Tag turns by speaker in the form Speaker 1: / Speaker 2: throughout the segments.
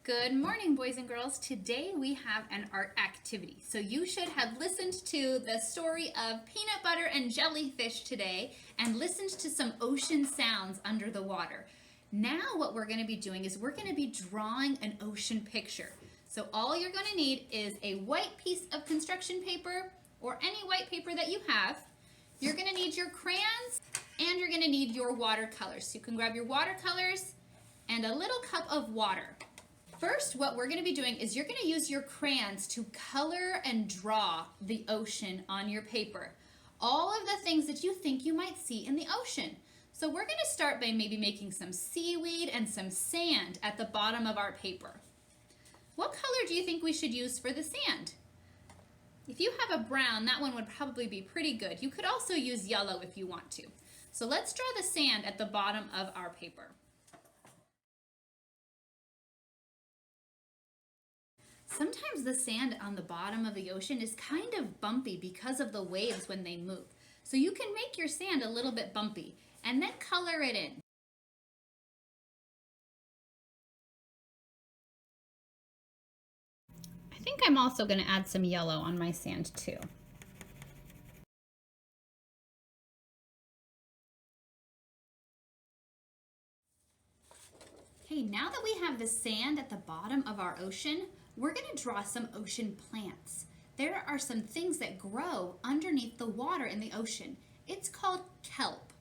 Speaker 1: Good morning, boys and girls. Today we have an art activity. So you should have listened to the story of peanut butter and jellyfish today and listened to some ocean sounds under the water. Now what we're going to be doing is we're going to be drawing an ocean picture. So all you're going to need is a white piece of construction paper or any white paper that you have. You're going to need your crayons and you're going to need your watercolors. So you can grab your watercolors and a little cup of water. First, what we're going to be doing is you're going to use your crayons to color and draw the ocean on your paper. All of the things that you think you might see in the ocean. So we're going to start by maybe making some seaweed and some sand at the bottom of our paper. What color do you think we should use for the sand? If you have a brown, that one would probably be pretty good. You could also use yellow if you want to. So let's draw the sand at the bottom of our paper. Sometimes the sand on the bottom of the ocean is kind of bumpy because of the waves when they move. So you can make your sand a little bit bumpy and then color it in. I think I'm also going to add some yellow on my sand too. Okay, now that we have the sand at the bottom of our ocean, we're going to draw some ocean plants. There are some things that grow underneath the water in the ocean. It's called kelp,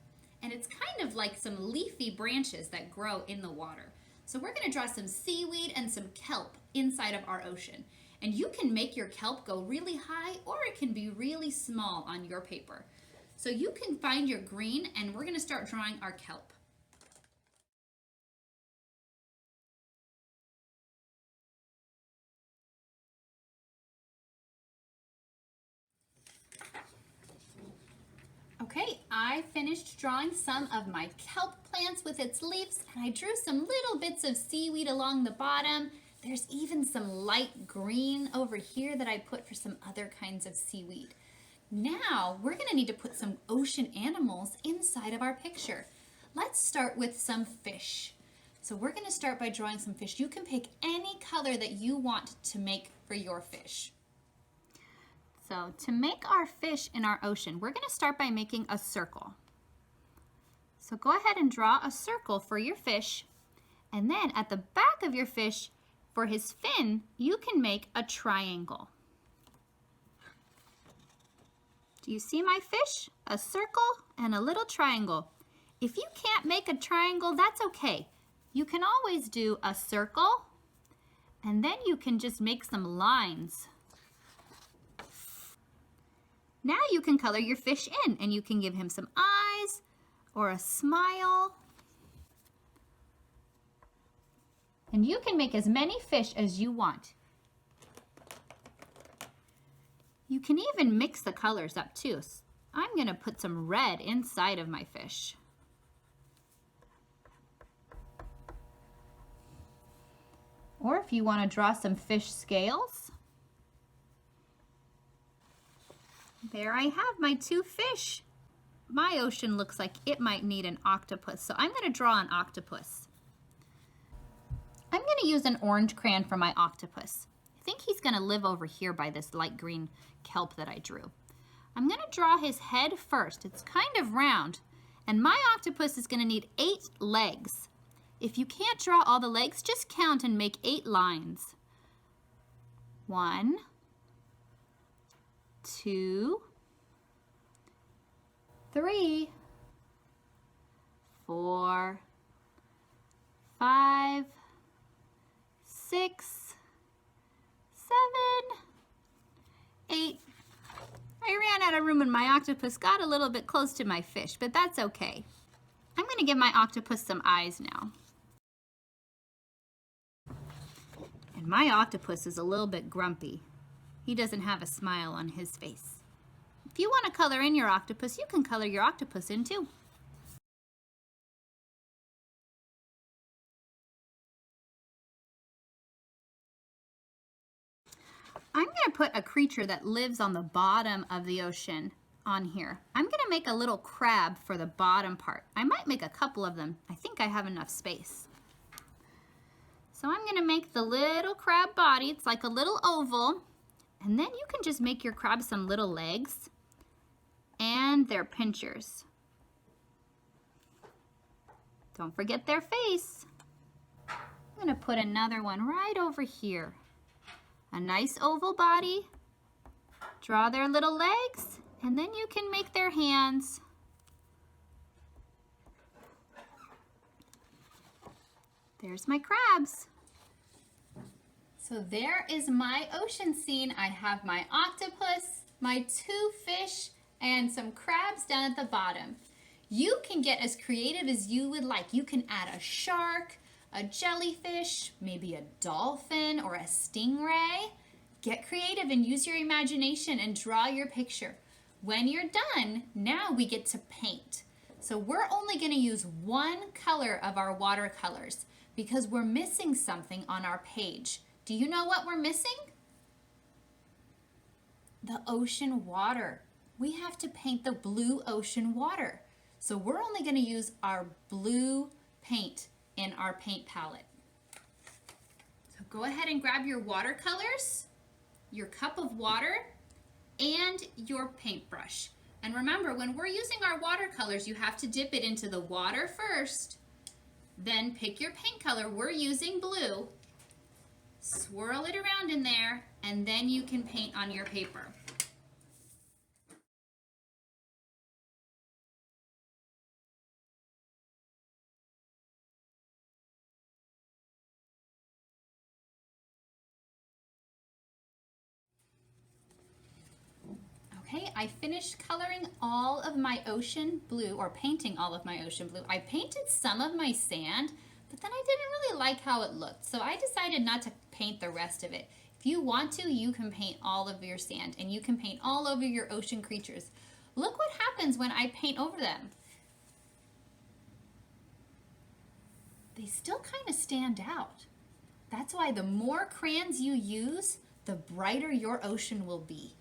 Speaker 1: and it's kind of like some leafy branches that grow in the water. So we're going to draw some seaweed and some kelp inside of our ocean. And you can make your kelp go really high or it can be really small on your paper. So you can find your green and we're going to start drawing our kelp. Okay, I finished drawing some of my kelp plants with its leaves, and I drew some little bits of seaweed along the bottom. There's even some light green over here that I put for some other kinds of seaweed. Now, we're gonna need to put some ocean animals inside of our picture. Let's start with some fish. So we're gonna start by drawing some fish. You can pick any color that you want to make for your fish. So to make our fish in our ocean, we're going to start by making a circle. So go ahead and draw a circle for your fish. And then at the back of your fish, for his fin, you can make a triangle. Do you see my fish? A circle and a little triangle. If you can't make a triangle, that's okay. You can always do a circle, and then you can just make some lines. Now you can color your fish in and you can give him some eyes or a smile. And you can make as many fish as you want. You can even mix the colors up too. I'm going to put some red inside of my fish. Or if you want to draw some fish scales. There I have my two fish. My ocean looks like it might need an octopus, so I'm going to draw an octopus. I'm going to use an orange crayon for my octopus. I think he's going to live over here by this light green kelp that I drew. I'm going to draw his head first. It's kind of round, and my octopus is going to need 8 legs. If you can't draw all the legs, just count and make 8 lines. 1, 2, 3, 4, 5, 6, 7, 8. I ran out of room and my octopus got a little bit close to my fish, but that's okay. I'm going to give my octopus some eyes now. And my octopus is a little bit grumpy. He doesn't have a smile on his face. If you want to color in your octopus, you can color your octopus in too. I'm going to put a creature that lives on the bottom of the ocean on here. I'm going to make a little crab for the bottom part. I might make a couple of them. I think I have enough space. So I'm gonna make the little crab body. It's like a little oval. And then you can just make your crab some little legs and their pinchers. Don't forget their face. I'm gonna put another one right over here. A nice oval body. Draw their little legs, and then you can make their hands. There's my crabs. So there is my ocean scene. I have my octopus, my 2 fish, and some crabs down at the bottom. You can get as creative as you would like. You can add a shark, a jellyfish, maybe a dolphin or a stingray. Get creative and use your imagination and draw your picture. When you're done, now we get to paint. So we're only going to use one color of our watercolors because we're missing something on our page. Do you know what we're missing? The ocean water. We have to paint the blue ocean water. So we're only going to use our blue paint in our paint palette. So go ahead and grab your watercolors, your cup of water, and your paintbrush. And remember, when we're using our watercolors, you have to dip it into the water first, then pick your paint color. We're using blue. Swirl it around in there, and then you can paint on your paper. Okay, I finished coloring all of my ocean blue, or painting all of my ocean blue. I painted some of my sand, but then I didn't really like how it looked, so I decided not to paint the rest of it. If you want to, you can paint all of your sand, and you can paint all over your ocean creatures. Look what happens when I paint over them. They still kind of stand out. That's why the more crayons you use, the brighter your ocean will be.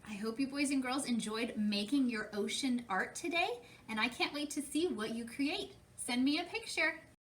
Speaker 1: I hope you boys and girls enjoyed making your ocean art today, and I can't wait to see what you create. Send me a picture.